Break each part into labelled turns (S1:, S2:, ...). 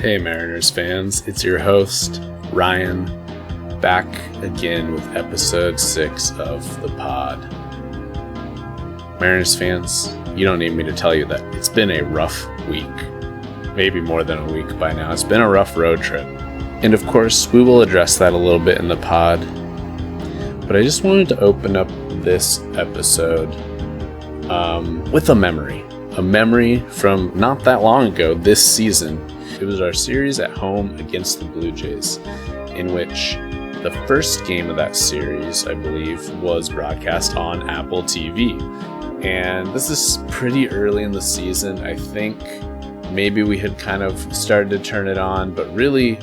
S1: Hey Mariners fans, it's your host, Ryan, back again with episode 6 of the pod. Mariners fans, you don't need me to tell you that it's been a rough week. Maybe more than a week by now. It's been a rough road trip. And of course, we will address that a little bit in the pod. But I just wanted to open up this episode with a memory. A memory from not that long ago, this season. It was our series at home against the Blue Jays, in which the first game of that series, I believe, was broadcast on Apple TV. And this is pretty early in the season. I think maybe we had kind of started to turn it on, but really,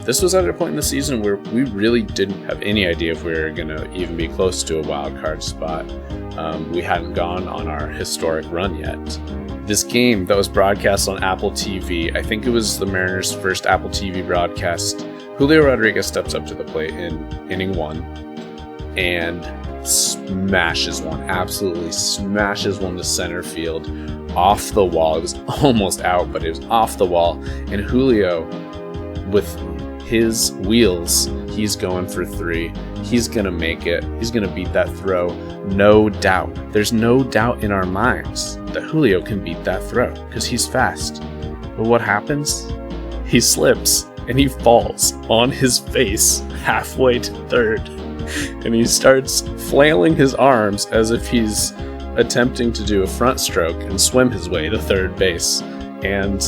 S1: this was at a point in the season where we really didn't have any idea if we were going to even be close to a wild card spot. We hadn't gone on our historic run yet. This game that was broadcast on Apple TV, I think it was the Mariners' first Apple TV broadcast. Julio Rodriguez steps up to the plate in inning 1 and smashes one, absolutely smashes one to center field off the wall. It was almost out, but it was off the wall. And Julio, with his wheels, he's going for 3. He's going to make it. He's going to beat that throw. No doubt. There's no doubt in our minds that Julio can beat that throw because he's fast. But what happens? He slips and he falls on his face halfway to third. And he starts flailing his arms as if he's attempting to do a front stroke and swim his way to third base. And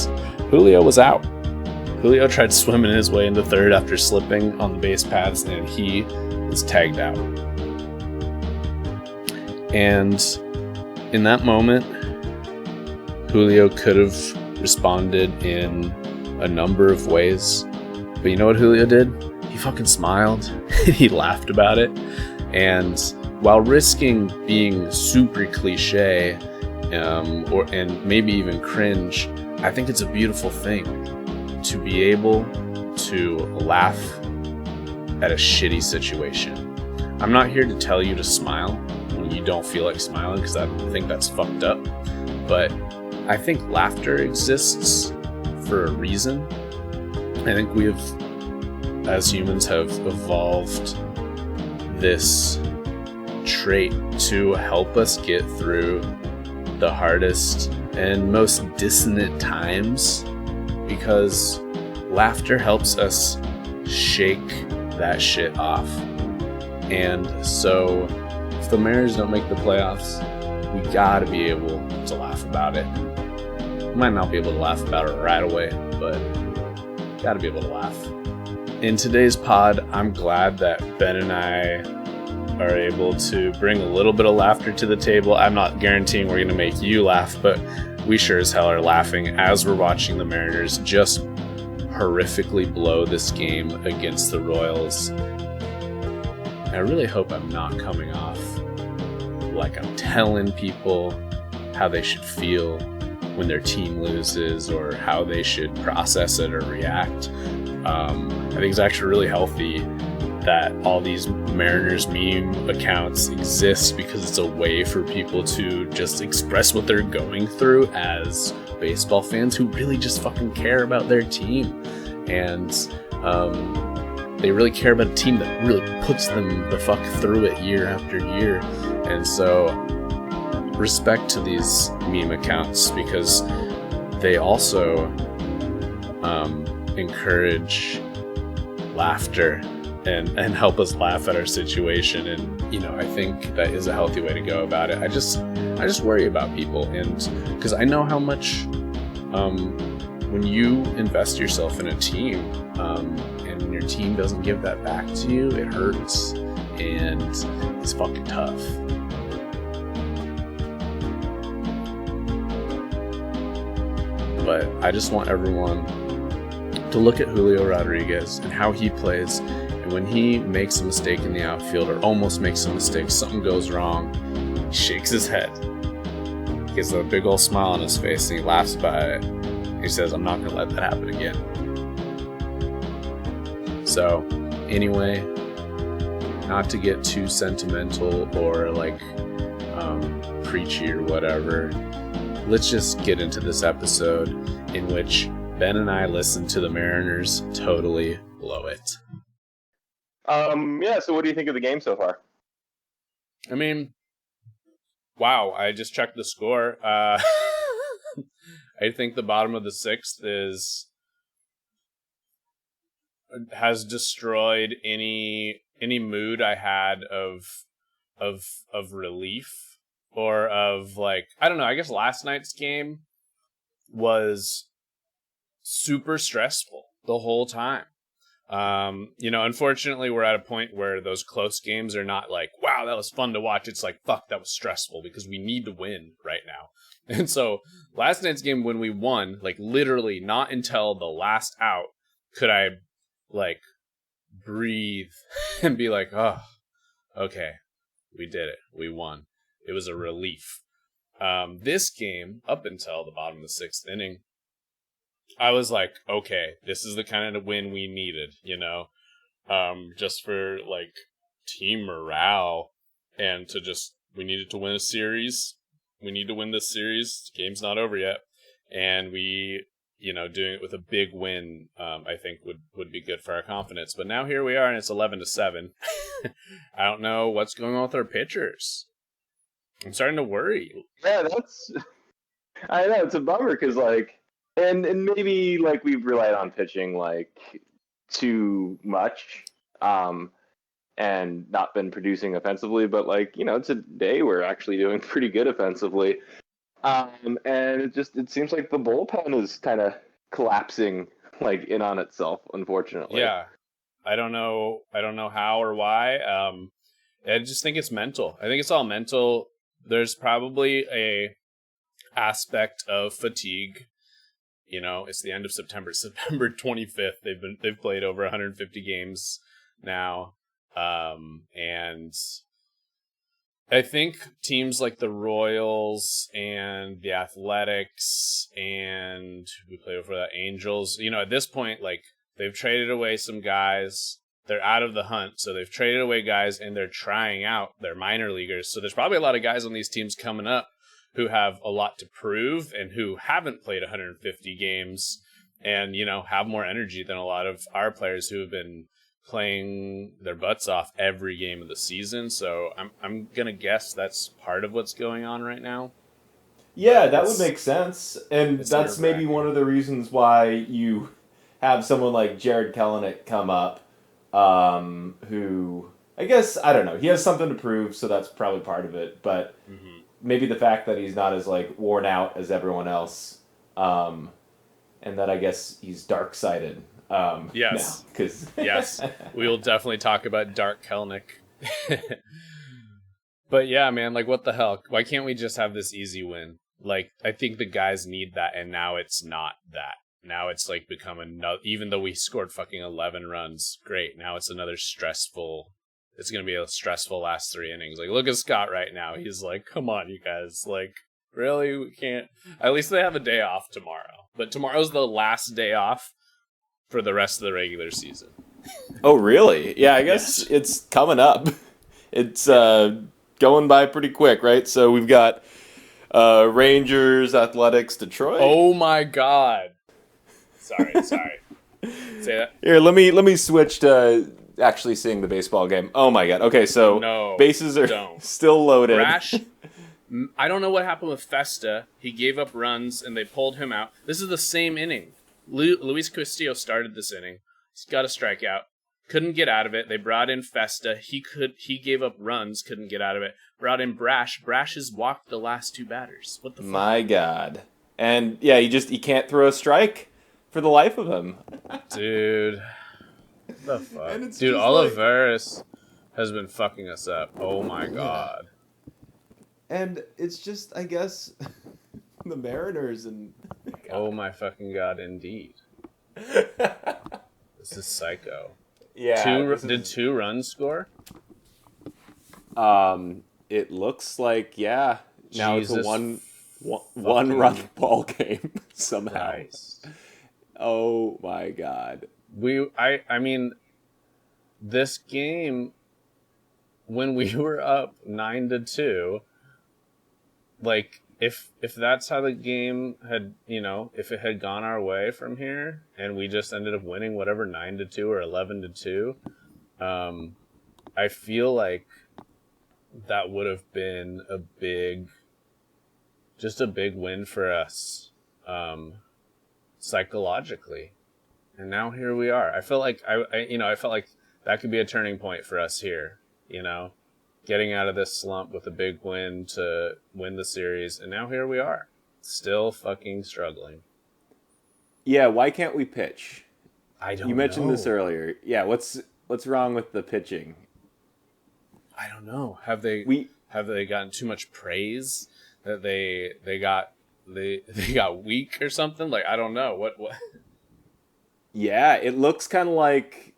S1: Julio was out. Julio tried swimming his way into third after slipping on the base paths, and he was tagged out. And in that moment, Julio could have responded in a number of ways. But you know what Julio did? He fucking smiled. He laughed about it. And while risking being super cliche and maybe even cringe, I think it's a beautiful thing to be able to laugh at a shitty situation. I'm not here to tell you to smile when you don't feel like smiling, because I think that's fucked up. But I think laughter exists for a reason. I think we have, as humans, have evolved this trait to help us get through the hardest and most dissonant times, because laughter helps us shake that shit off. And so if the Mariners don't make the playoffs, we gotta be able to laugh about it. We might not be able to laugh about it right away, but gotta be able to laugh. In today's pod, I'm glad that Ben and I are able to bring a little bit of laughter to the table. I'm not guaranteeing we're gonna make you laugh, but we sure as hell are laughing as we're watching the Mariners just horrifically blow this game against the Royals. I really hope I'm not coming off like I'm telling people how they should feel when their team loses or how they should process it or react. I think it's actually really healthy that all these Mariners meme accounts exist, because it's a way for people to just express what they're going through as baseball fans who really just fucking care about their team. And they really care about a team that really puts them the fuck through it year after year. And so respect to these meme accounts, because they also encourage laughter and help us laugh at our situation. And, you know, I think that is a healthy way to go about it. I just worry about people, and because I know how much when you invest yourself in a team and when your team doesn't give that back to you, it hurts and it's fucking tough. But I just want everyone to look at Julio Rodriguez and how he plays. And when he makes a mistake in the outfield, or almost makes a mistake, something goes wrong, he shakes his head. He gets a big old smile on his face and he laughs about it. He says, I'm not going to let that happen again. So, anyway, not to get too sentimental or like preachy or whatever, let's just get into this episode in which Ben and I listened to the Mariners totally blow it.
S2: Yeah, so what do you think of the game so far?
S1: I mean, wow, I just checked the score. I think the bottom of the sixth has destroyed any mood I had of relief or of like, I don't know, I guess last night's game was super stressful the whole time. Unfortunately, we're at a point where those close games are not like, wow, that was fun to watch. It's like, fuck, that was stressful because we need to win right now. And so last night's game, when we won, like literally not until the last out could I like breathe and be like, oh, okay, we did it. We won. It was a relief. This game, up until the bottom of the sixth inning, I was like, okay, this is the kind of win we needed, just for like team morale and we needed to win a series. We need to win this series. The game's not over yet. And we, doing it with a big win, I think would be good for our confidence. But now here we are and it's 11-7. I don't know what's going on with our pitchers. I'm starting to worry.
S2: Yeah, I know, it's a bummer because and maybe like we've relied on pitching like too much, and not been producing offensively. But today we're actually doing pretty good offensively, and it seems like the bullpen is kind of collapsing like in on itself, unfortunately.
S1: Yeah, I don't know how or why. I just think it's mental. I think it's all mental. There's probably a aspect of fatigue. It's the end of September 25th. They've played over 150 games now. And I think teams like the Royals and the Athletics and we played before the Angels, at this point, like they've traded away some guys. They're out of the hunt. So they've traded away guys and they're trying out their minor leaguers. So there's probably a lot of guys on these teams coming up who have a lot to prove and who haven't played 150 games and, have more energy than a lot of our players who have been playing their butts off every game of the season. So I'm going to guess that's part of what's going on right now.
S3: Yeah, that would make sense. And that's maybe one of the reasons why you have someone like Jared Kelenic come up, who, I guess, I don't know, he has something to prove, so that's probably part of it. But maybe the fact that he's not as like worn out as everyone else, and that I guess he's dark-sided.
S1: Yes.
S3: Now, 'cause
S1: yes, we will definitely talk about Dark Kelnick. But yeah, man, like what the hell? Why can't we just have this easy win? Like I think the guys need that, and now it's not that. Now it's like become another. Even though we scored fucking 11 runs, great. Now it's another stressful. It's going to be a stressful last 3 innings. Like, look at Scott right now. He's like, come on, you guys. Like, really? We can't. At least they have a day off tomorrow. But tomorrow's the last day off for the rest of the regular season.
S3: Oh, really? Yeah, I guess it's coming up. It's going by pretty quick, right? So we've got Rangers, Athletics, Detroit.
S1: Oh, my God. Sorry. Say that.
S3: Here, let me switch to actually seeing the baseball game. Oh my god. Okay, so bases are still loaded.
S1: Brash, I don't know what happened with Festa. He gave up runs and they pulled him out. This is the same inning. Luis Castillo started this inning. He's got a strikeout. Couldn't get out of it. They brought in Festa. He gave up runs, couldn't get out of it. Brought in Brash. Brash has walked the last 2 batters. What the fuck?
S3: My god. And yeah, he can't throw a strike for the life of him.
S1: Dude. What the fuck? Dude, Oliveris has been fucking us up. Oh my god.
S3: And it's just, I guess, the Mariners and...
S1: Oh my fucking god, indeed. This is psycho.
S3: Yeah.
S1: Did 2 runs score?
S3: It looks like, yeah. Now
S1: Jesus
S3: it's a one-run ball game somehow.
S1: Christ.
S3: Oh my god.
S1: I mean, this game, when we were up 9-2, like if that's how the game had, if it had gone our way from here and we just ended up winning whatever 9-2 or 11-2, I feel like that would have been just a big win for us, psychologically. And now here we are. I feel like I felt like that could be a turning point for us here. Getting out of this slump with a big win to win the series, and now here we are, still fucking struggling.
S3: Yeah, why can't we pitch?
S1: I don't know.
S3: You mentioned this earlier. Yeah, what's wrong with the pitching?
S1: I don't know. Have they gotten too much praise that they got weak or something? Like, I don't know. What?
S3: Yeah, it looks kind of like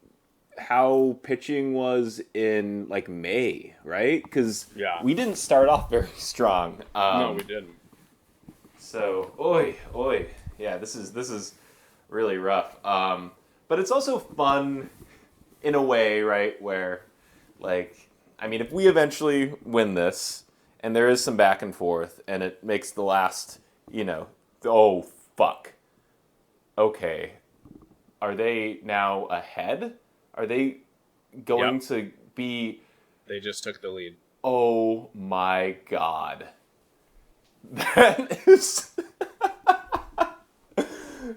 S3: how pitching was in like May, right? Because we didn't start off very strong.
S1: No, we didn't.
S3: So, oi, yeah, this is really rough. But it's also fun in a way, right? Where, like, I mean, if we eventually win this, and there is some back and forth, and it makes the last, oh fuck, okay, are they now ahead? Are they going to be...
S1: They just took the lead.
S3: Oh my god. That is...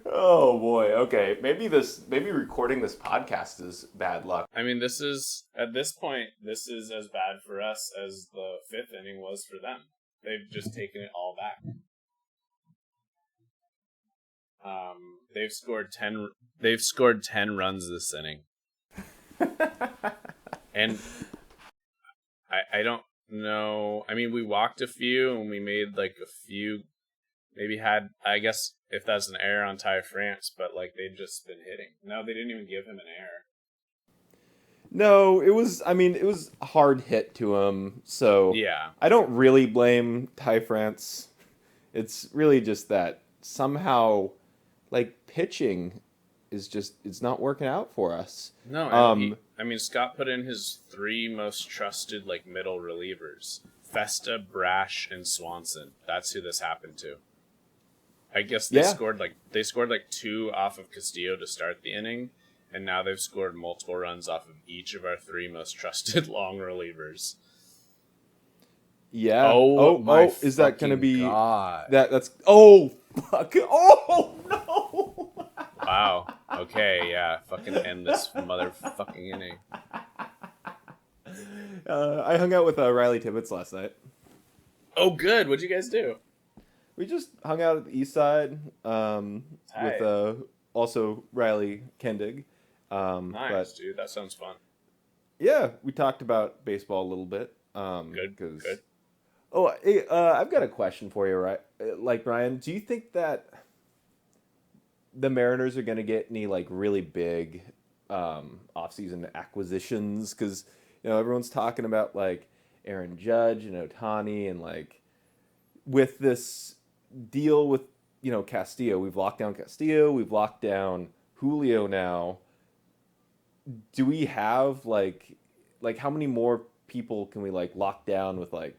S3: Oh boy, okay. Maybe recording this podcast is bad luck.
S1: I mean, at this point, this is as bad for us as the 5th inning was for them. They've just taken it all back. They've scored 10 runs this inning. And I don't know. I mean, we walked a few and we made like a few, maybe had, I guess if that's an error on Ty France, but like they'd just been hitting. No, they didn't even give him an error.
S3: No, it was a hard hit to him. So
S1: yeah,
S3: I don't really blame Ty France. It's really just that somehow like pitching is just, it's not working out for us.
S1: No, Scott put in his 3 most trusted like middle relievers: Festa, Brash, and Swanson. That's who this happened to. I guess they scored like 2 off of Castillo to start the inning, and now they've scored multiple runs off of each of our 3 most trusted long relievers.
S3: Yeah. Oh, is that going to be
S1: God.
S3: That's oh fuck. Oh no.
S1: Wow. Okay, yeah. Fucking end this motherfucking inning.
S3: I hung out with Riley Tibbetts last night.
S1: Oh, good. What'd you guys do?
S3: We just hung out at the east side with also Riley Kendig.
S1: Nice, dude. That sounds fun.
S3: Yeah, we talked about baseball a little bit.
S1: Good.
S3: Oh, hey, I've got a question for you, right? Like, Ryan, do you think that the Mariners are going to get any like really big offseason acquisitions? Because everyone's talking about like Aaron Judge and Ohtani, and like with this deal with Castillo, we've locked down Castillo, we've locked down Julio now. Do we have like how many more people can we like lock down with like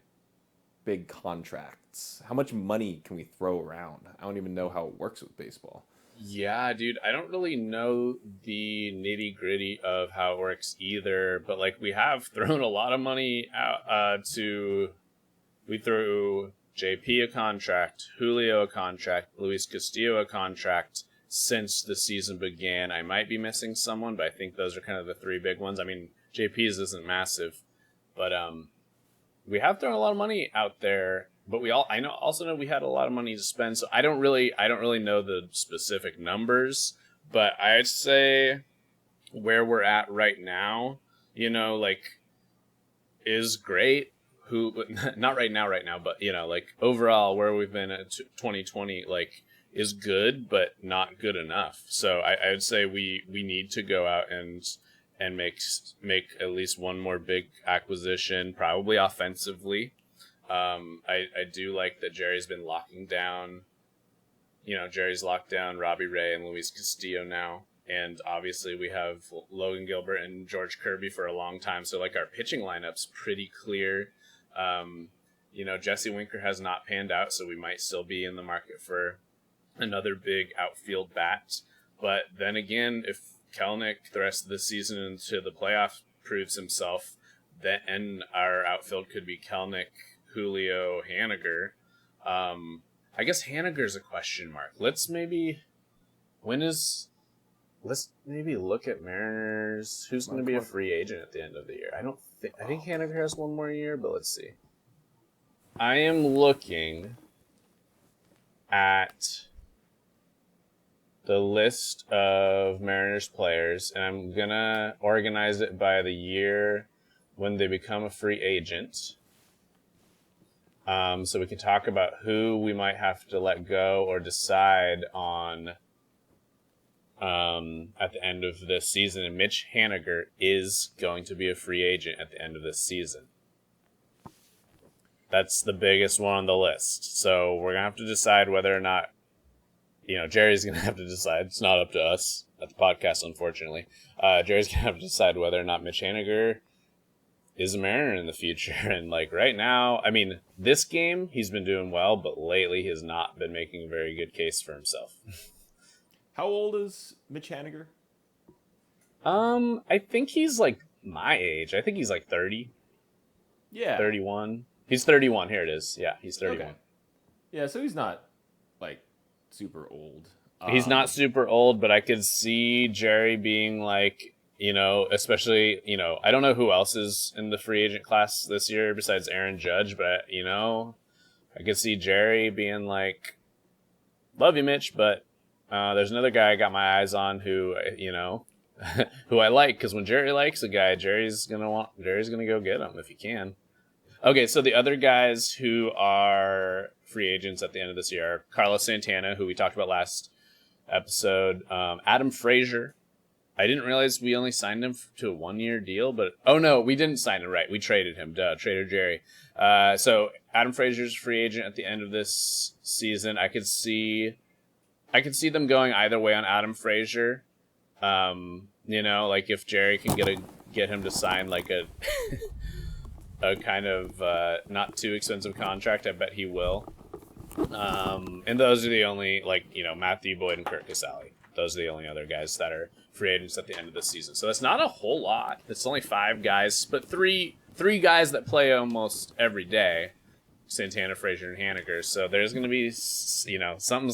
S3: big contracts? How much money can we throw around? I don't even know how it works with baseball.
S1: Yeah, dude, I don't really know the nitty gritty of how it works either, but like we have thrown a lot of money out we threw JP a contract, Julio a contract, Luis Castillo a contract since the season began. I might be missing someone, but I think those are kind of the 3 big ones. I mean, JP's isn't massive, but we have thrown a lot of money out there. But I also know we had a lot of money to spend, so I don't really know the specific numbers. But I'd say where we're at right now, is great. Not right now, but like overall where we've been at 2020, like is good, but not good enough. So I would say we need to go out and make at least one more big acquisition, probably offensively. I do like that Jerry's been locking down. Jerry's locked down Robbie Ray and Luis Castillo now, and obviously we have Logan Gilbert and George Kirby for a long time. So like our pitching lineup's pretty clear. Jesse Winker has not panned out, so we might still be in the market for another big outfield bat. But then again, if Kelenic the rest of the season into the playoffs proves himself, then our outfield could be Kelenic, Julio, Haniger. I guess Haniger's a question mark. Let's maybe look at Mariners. Who's going to be a free agent at the end of the year? I think Haniger has one more year, but let's see. I am looking at the list of Mariners players, and I'm going to organize it by the year when they become a free agent. So we can talk about who we might have to let go or decide on at the end of this season. And Mitch Haniger is going to be a free agent at the end of this season. That's the biggest one on the list. So we're going to have to decide whether or not, Jerry's going to have to decide. It's not up to us at the podcast, unfortunately. Jerry's going to have to decide whether or not Mitch Haniger is a Mariner in the future. And right now, this game he's been doing well, but lately he has not been making a very good case for himself.
S3: How old is Mitch Haniger?
S1: I think he's my age. I think he's 30.
S3: Yeah.
S1: 31. He's 31. Here it is. Yeah, he's 31.
S3: Okay. Yeah, so he's not super old.
S1: He's not super old, but I could see Jerry being especially, I don't know who else is in the free agent class this year besides Aaron Judge, but, I could see Jerry being love you, Mitch, but there's another guy I got my eyes on who, who I like, because when Jerry likes a guy, Jerry's gonna go get him if he can. Okay, so the other guys who are free agents at the end of this year are Carlos Santana, who we talked about last episode, Adam Frazier. I didn't realize we only signed him to a 1-year deal, but no, we didn't sign him, right? We traded him, Trader Jerry. So Adam Frazier's free agent at the end of this season. I could see them going either way on Adam Frazier. If Jerry can get him to sign a kind of not too expensive contract, I bet he will. And those are the only Matthew Boyd and Kurt Casale. Those are the only other guys that are free agents at the end of the season. So that's not a whole lot. It's only 5 guys, but three guys that play almost every day. Santana, Frazier, and Haniger. So there's going to be, some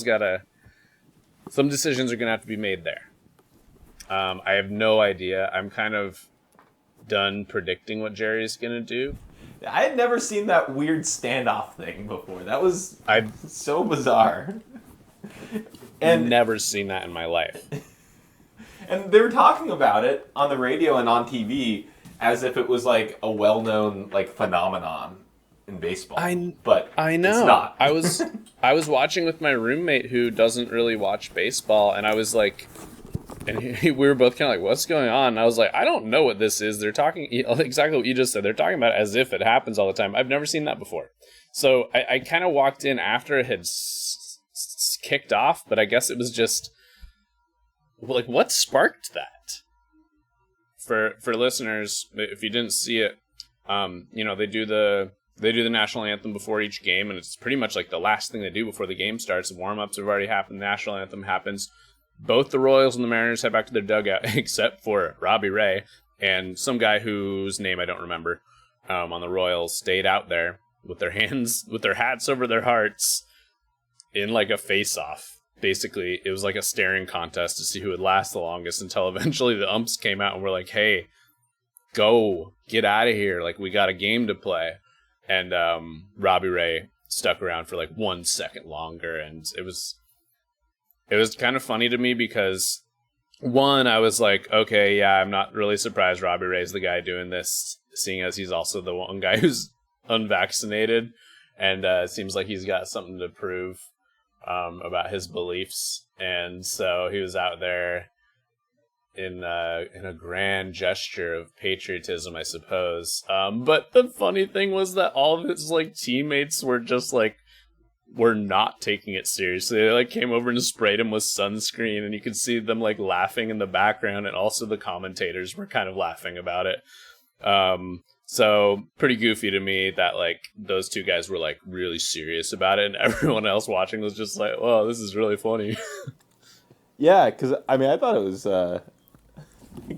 S1: decisions are going to have to be made there. I have no idea. I'm kind of done predicting what Jerry's going to do.
S3: I had never seen that weird standoff thing before. That was so bizarre.
S1: And never seen that in my life.
S3: And they were talking about it on the radio and on TV as if it was a well-known phenomenon in baseball.
S1: I know.
S3: It's not.
S1: I was watching with my roommate who doesn't really watch baseball, and I was we were both kind of what's going on? And I was I don't know what this is. They're talking exactly what you just said. They're talking about it as if it happens all the time. I've never seen that before. So I kind of walked in after it had kicked off, but I guess it was just what sparked that? For listeners, if you didn't see it, they do the national anthem before each game, and it's pretty much the last thing they do before the game starts. Warm-ups have already happened. The national anthem happens. Both the Royals and the Mariners head back to their dugout, except for Robbie Ray and some guy whose name I don't remember on the Royals stayed out there with their hats over their hearts in a face-off. Basically, it was a staring contest to see who would last the longest until eventually the umps came out and were hey, go, get out of here. We got a game to play. And Robbie Ray stuck around for 1 second longer, and it was kind of funny to me because, one, I was okay, yeah, I'm not really surprised Robbie Ray's the guy doing this, seeing as he's also the one guy who's unvaccinated, and it seems like he's got something to prove about his beliefs, and so he was out there in a grand gesture of patriotism, I suppose. But the funny thing was that all of his teammates were just were not taking it seriously. They came over and sprayed him with sunscreen, and you could see them laughing in the background, and also the commentators were kind of laughing about it. So pretty goofy to me that like those two guys were like really serious about it, and everyone else watching was just like, "Whoa, this is really funny."
S3: Yeah, because I mean, I thought it was, I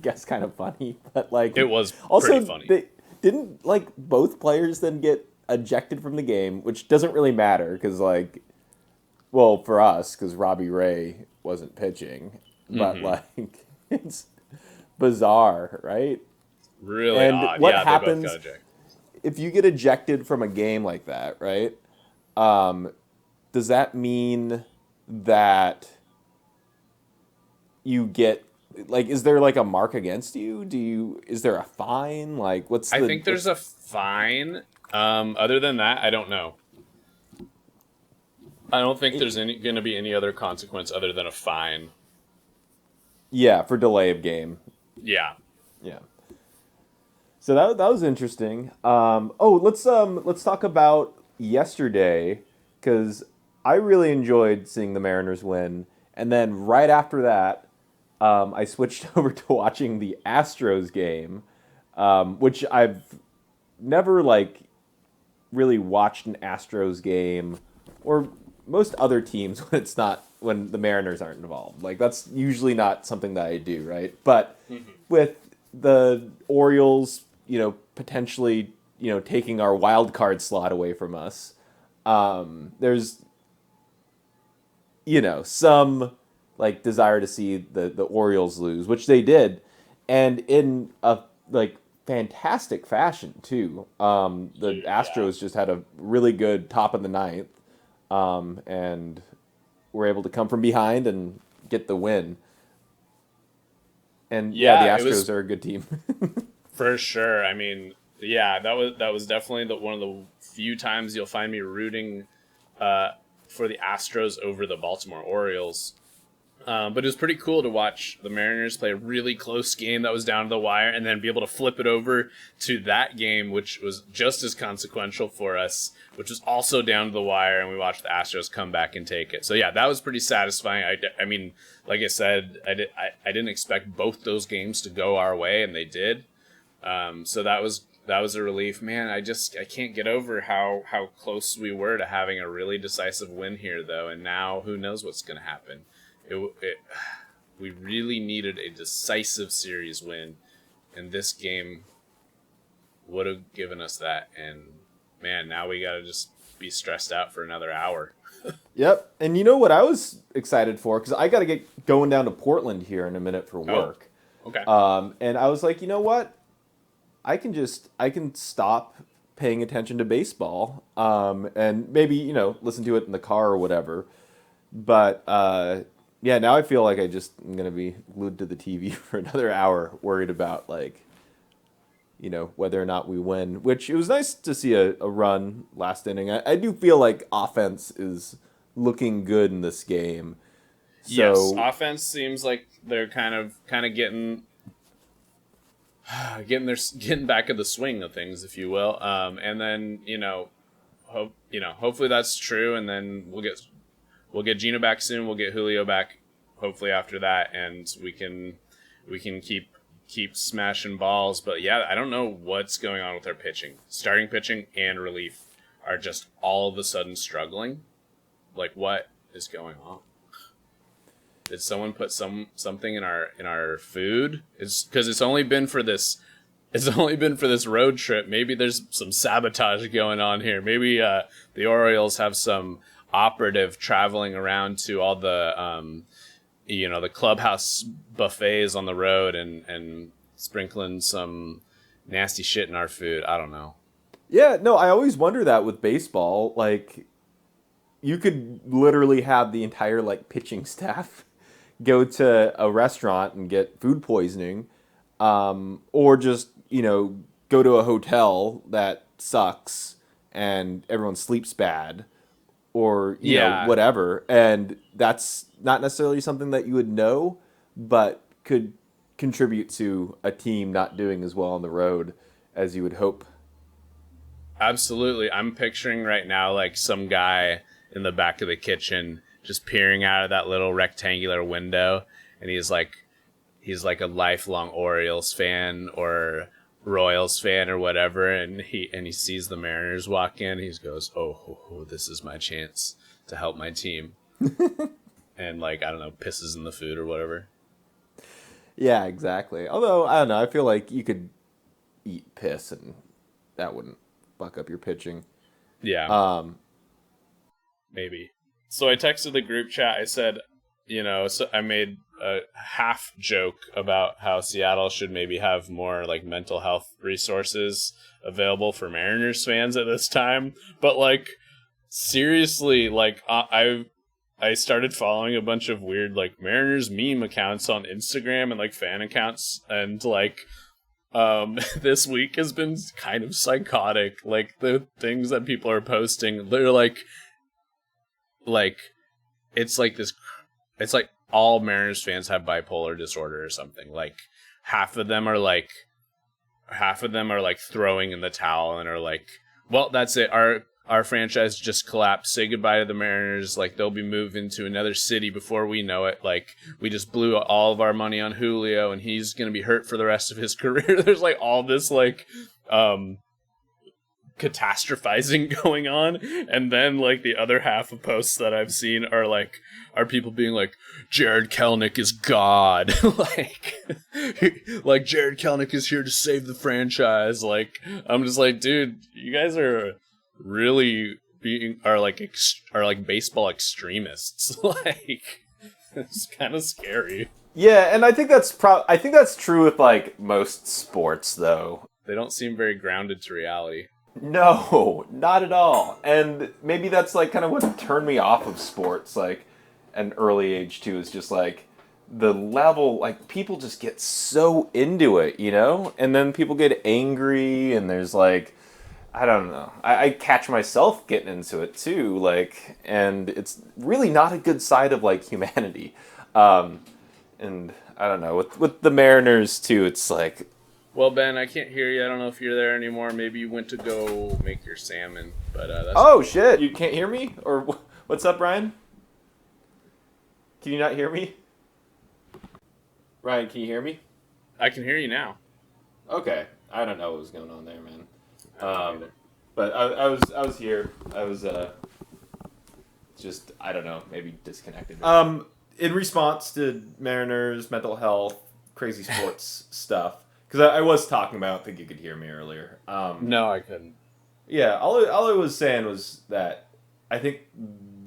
S3: guess, kind of funny, but like,
S1: It was
S3: also
S1: pretty funny.
S3: they didn't like both players then get ejected from the game, which doesn't really matter because like, well, for us, because Robbie Ray wasn't pitching, but like, it's bizarre, right?
S1: Really
S3: And
S1: odd.
S3: what
S1: Yeah, they both got
S3: happens
S1: ejected.
S3: if you get ejected from a game like that, right? Does that mean that you get like is there like a mark against you? Is there a fine? Like
S1: I think there's a fine. Other than that, I don't know. I don't think there's going to be any other consequence other than a fine.
S3: Yeah, for delay of game.
S1: Yeah.
S3: Yeah. So that was interesting. Let's talk about yesterday because I really enjoyed seeing the Mariners win, and then right after that, I switched over to watching the Astros game, which I've never like really watched an Astros game or most other teams when the Mariners aren't involved. Like that's usually not something that I do, right? But with the Orioles, potentially, taking our wild card slot away from us, there's some like desire to see the Orioles lose, which they did, and in a like fantastic fashion too. The Astros just had a really good top of the ninth, and were able to come from behind and get the win. And the Astros are a good team.
S1: For sure. I mean, yeah, that was definitely one of the few times you'll find me rooting for the Astros over the Baltimore Orioles. But it was pretty cool to watch the Mariners play a really close game that was down to the wire and then be able to flip it over to that game, which was just as consequential for us, which was also down to the wire, and we watched the Astros come back and take it. So, yeah, that was pretty satisfying. I mean, like I said, I didn't expect both those games to go our way, and they did. So that was a relief. Man, I can't get over how close we were to having a really decisive win here, though, and now who knows what's going to happen. We really needed a decisive series win, and this game would have given us that. And man, now we got to just be stressed out for another hour.
S3: Yep. And you know what I was excited for? Because I got to get going down to Portland here in a minute for work.
S1: Oh, okay.
S3: And I was like, you know what? I can stop paying attention to baseball, and maybe, listen to it in the car or whatever. But, yeah, now I feel like I just am going to be glued to the TV for another hour, worried about, like, whether or not we win. Which, it was nice to see a run last inning. I do feel like offense is looking good in this game. So,
S1: yes, offense seems like they're kind of getting back in the swing of things, if you will. And then, hopefully that's true, and then we'll get Gino back soon. We'll get Julio back hopefully after that, and we can keep smashing balls. But yeah, I don't know what's going on with our pitching. Starting pitching and relief are just all of a sudden struggling. Like, what is going on? Did someone put something in our food? It's because it's only been for this road trip. Maybe there's some sabotage going on here. Maybe the Orioles have some operative traveling around to all the the clubhouse buffets on the road and sprinkling some nasty shit in our food. I don't know.
S3: Yeah, no, I always wonder that with baseball. Like, you could literally have the entire like pitching staff go to a restaurant and get food poisoning, or just go to a hotel that sucks and everyone sleeps bad, or whatever, and that's not necessarily something that you would know, but could contribute to a team not doing as well on the road as you would hope.
S1: Absolutely. I'm picturing right now like some guy in the back of the kitchen just peering out of that little rectangular window, and he's like a lifelong Orioles fan or Royals fan or whatever, and he sees the Mariners walk in, he goes, oh, this is my chance to help my team. And like, I don't know, pisses in the food or whatever.
S3: Yeah, exactly. Although, I don't know, I feel like you could eat piss and that wouldn't fuck up your pitching.
S1: Yeah. Maybe. So I texted the group chat. I said, so I made a half joke about how Seattle should maybe have more like mental health resources available for Mariners fans at this time. But like, seriously, like I started following a bunch of weird like Mariners meme accounts on Instagram and like fan accounts, and like this week has been kind of psychotic. Like the things that people are posting, they're like it's like this, it's like all Mariners fans have bipolar disorder or something. Like half of them are like throwing in the towel and are like, well, that's it, our franchise just collapsed, say goodbye to the Mariners, like they'll be moving to another city before we know it, like we just blew all of our money on Julio and he's gonna be hurt for the rest of his career. There's like all this like catastrophizing going on, and then like the other half of posts that I've seen are people being like, Jared Kelenic is God. like Jared Kelenic is here to save the franchise. Like I'm just like, dude, you guys are really are like baseball extremists. Like it's kind of scary.
S3: Yeah, and I think that's true with like most sports though.
S1: They don't seem very grounded to reality.
S3: No, not at all. And maybe that's like kind of what turned me off of sports, like an early age too, is just like the level, like people just get so into it, and then people get angry and there's like, I don't know. I catch myself getting into it too, like, and it's really not a good side of like humanity. And I don't know, with the Mariners too, it's like,
S1: well, Ben, I can't hear you. I don't know if you're there anymore. Maybe you went to go make your salmon, but that's...
S3: Oh, shit. You can't hear me? Or what's up, Ryan? Can you not hear me? Ryan, can you hear me?
S1: I can hear you now.
S3: Okay. I don't know what was going on there, man.
S1: I don't
S3: but I was here. I was just, I don't know, maybe disconnected. In response to Mariners, mental health, crazy sports stuff, because I was talking about, I don't think you could hear me earlier.
S1: No, I couldn't.
S3: Yeah, all I was saying was that I think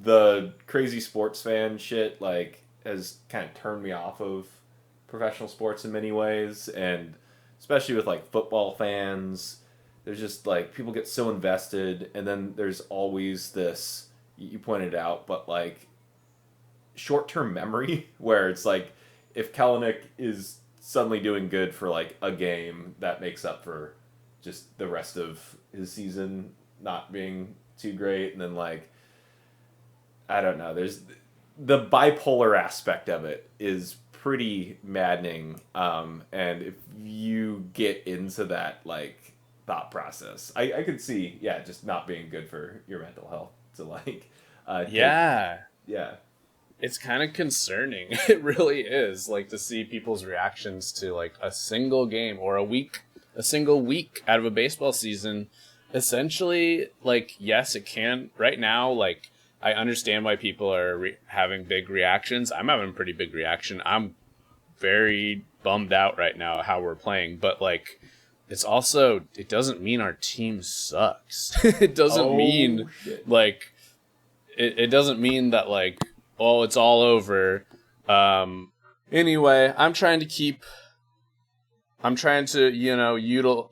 S3: the crazy sports fan shit like has kind of turned me off of professional sports in many ways, and especially with like football fans, there's just like people get so invested, and then there's always this, you pointed out, but like short-term memory where it's like if Kelenic is suddenly doing good for like a game, that makes up for just the rest of his season not being too great. And then like, I don't know, there's the bipolar aspect of it is pretty maddening. And if you get into that like thought process, I could see, just not being good for your mental health to like, yeah.
S1: It's kind of concerning. It really is, like, to see people's reactions to like a single game or a single week out of a baseball season. Essentially, like, yes, it can right now. Like, I understand why people are having big reactions. I'm having a pretty big reaction. I'm very bummed out right now how we're playing, but like, it's also, it doesn't mean our team sucks. It doesn't mean
S3: shit.
S1: Like, it doesn't mean that like, oh, it's all over. Anyway, I'm trying to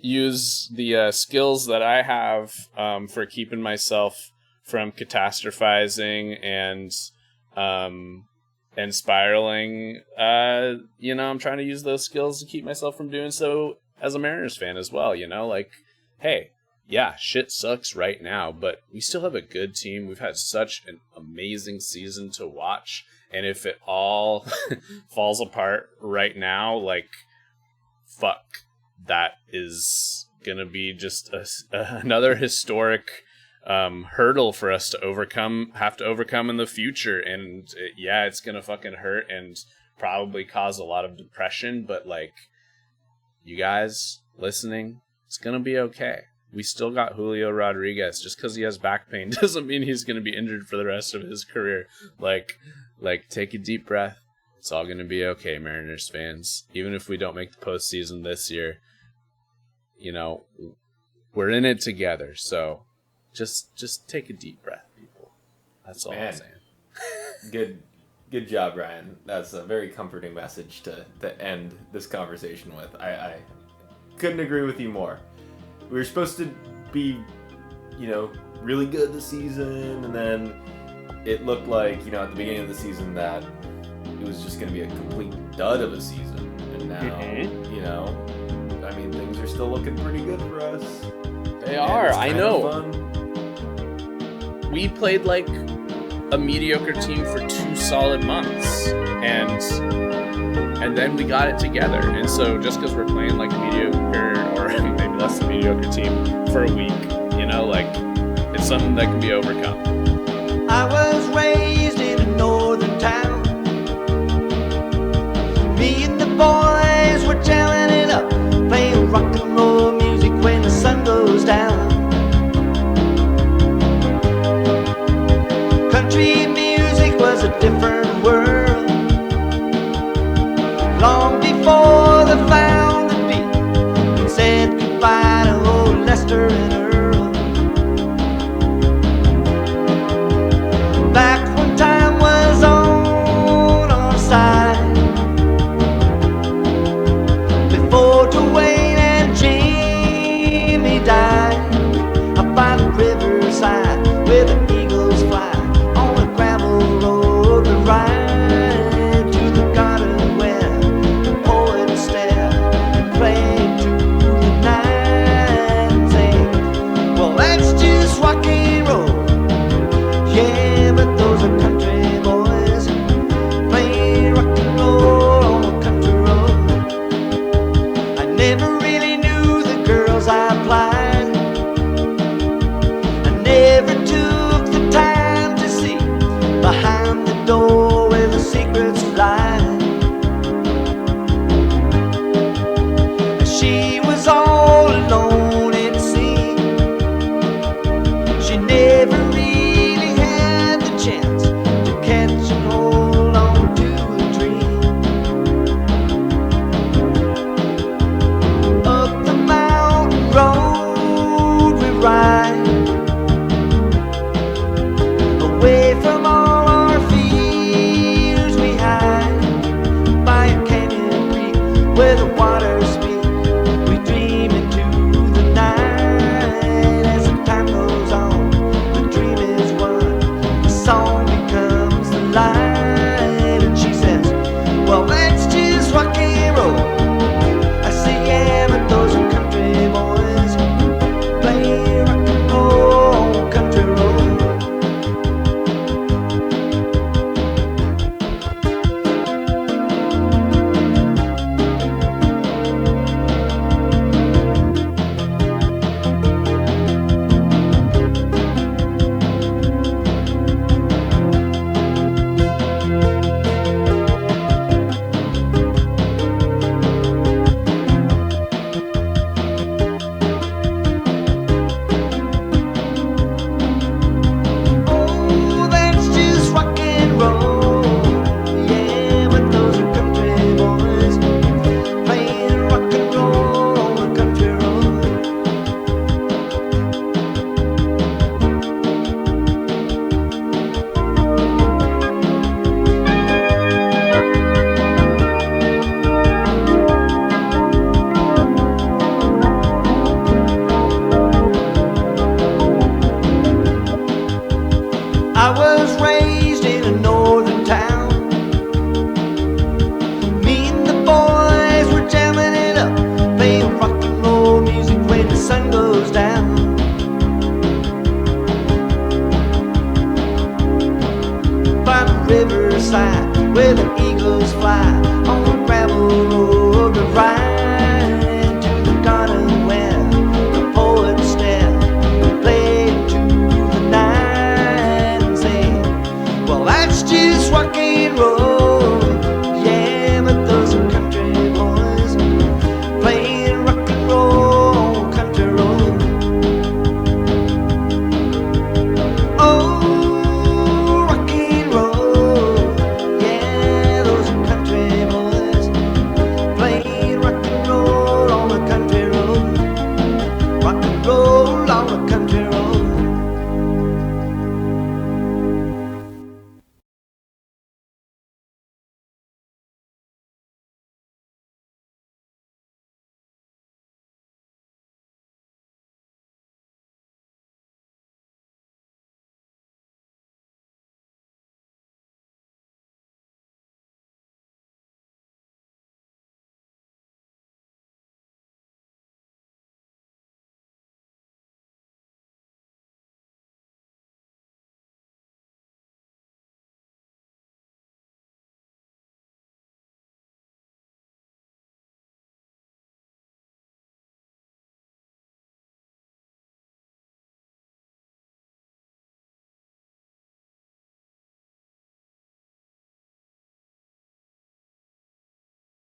S1: use the skills that I have for keeping myself from catastrophizing and spiraling. I'm trying to use those skills to keep myself from doing so as a Mariners fan as well. Like, hey, yeah, shit sucks right now, but we still have a good team. We've had such an amazing season to watch. And if it all falls apart right now, like, fuck, that is going to be just another historic hurdle for us to have to overcome in the future. And it's going to fucking hurt and probably cause a lot of depression. But like, you guys listening, it's going to be okay. We still got Julio Rodriguez. Just because he has back pain doesn't mean he's going to be injured for the rest of his career. Like, take a deep breath. It's all going to be okay, Mariners fans. Even if we don't make the postseason this year, you know, we're in it together. So just take a deep breath, people. That's all I'm saying.
S3: Good job, Ryan. That's a very comforting message to end this conversation with. I couldn't agree with you more. We were supposed to be, really good this season, and then it looked like, at the beginning of the season that it was just going to be a complete dud of a season. And now, things are still looking pretty good for us.
S1: They are, I know. We played like a mediocre team for 2 solid months, and then we got it together. And so just because we're playing like a mediocre, or maybe less than mediocre team for a week, it's something that can be overcome.
S4: I was raised in a northern town. Me and the boys were tearing it up, playing rock and roll music when the sun goes down. Country music was a different world. Long before they found the beat and said goodbye to old Lester and Earl. Back when time was on our side, before Dwayne and Jamie died, up by the riverside where the eagles fly, on a gravel road we ride to the garden where the poets stare and play to the night and sing. Well, that's just rock and roll. Yeah, but those are country boys playing rock and roll on a country road. I never really knew the girls I applied. I never took the time to see behind the door where the secrets lie. She was all alone, it seemed. She never really had the chance to catch and hold on to a dream. Up the mountain road we ride, away from all our fears we hide, by a canyon creek where the water